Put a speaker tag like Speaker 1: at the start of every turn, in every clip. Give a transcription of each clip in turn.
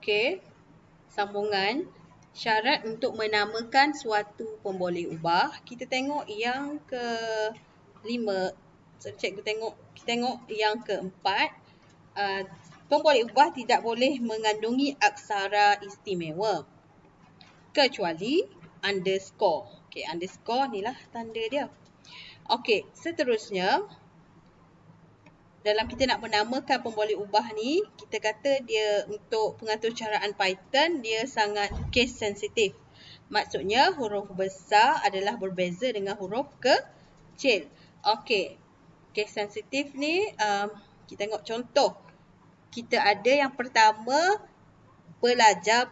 Speaker 1: Okey. Sambungan. Syarat untuk menamakan suatu pemboleh ubah. Kita tengok yang ke-5. Cikgu tengok yang ke-4. Pemboleh ubah tidak boleh mengandungi aksara istimewa kecuali underscore. Okey, underscore ni lah tanda dia. Okey, seterusnya dalam kita nak menamakan pemboleh ubah ni, kita kata dia untuk pengaturcaraan Python, dia sangat case sensitif. Maksudnya huruf besar adalah berbeza dengan huruf kecil. Okey, case sensitif ni kita tengok contoh. Kita ada yang pertama pelajar.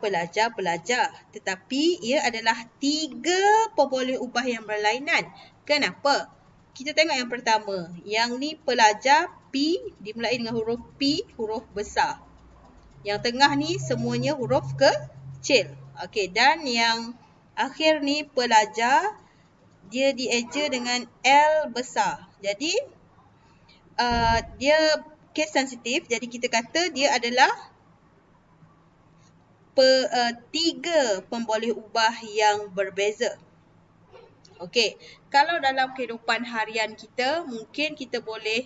Speaker 1: Tetapi ia adalah 3 pemboleh ubah yang berlainan. Kenapa? Kita tengok yang pertama. Yang ni pelajar, P dimulai dengan huruf P, huruf besar. Yang tengah ni semuanya huruf kecil. Okey, dan yang akhir ni pelajar, dia dieja dengan L besar. Jadi dia case sensitif. Jadi kita kata dia adalah 3 pemboleh ubah yang berbeza. Okey, kalau dalam kehidupan harian kita, mungkin kita boleh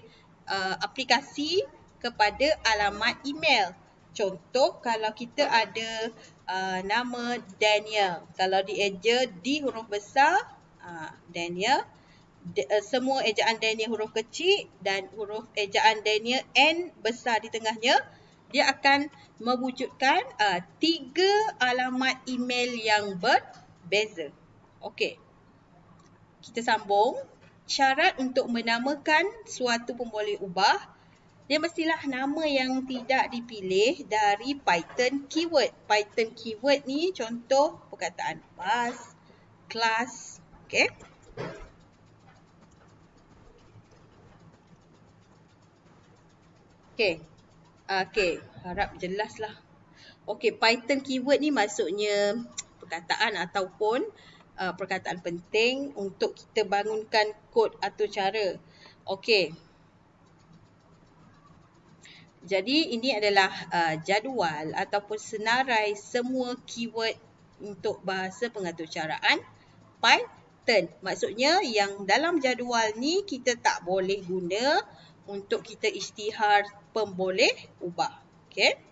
Speaker 1: aplikasi kepada alamat email. Contoh, kalau kita ada nama Daniel. Kalau dieja D huruf besar, Daniel. Semua ejaan Daniel huruf kecil dan huruf ejaan Daniel N besar di tengahnya, dia akan mewujudkan 3 alamat email yang berbeza. Okey. Kita sambung. Syarat untuk menamakan suatu pemboleh ubah, dia mestilah nama yang tidak dipilih dari Python keyword. Python keyword ni contoh perkataan bus, kelas. Okey. Okey, harap jelaslah. Okey, Python keyword ni maksudnya perkataan ataupun perkataan penting untuk kita bangunkan kod atau cara. Okey. Jadi ini adalah jadual ataupun senarai semua keyword untuk bahasa pengaturcaraan Python. Maksudnya yang dalam jadual ni kita tak boleh guna untuk kita isytihar pemboleh ubah. Okey.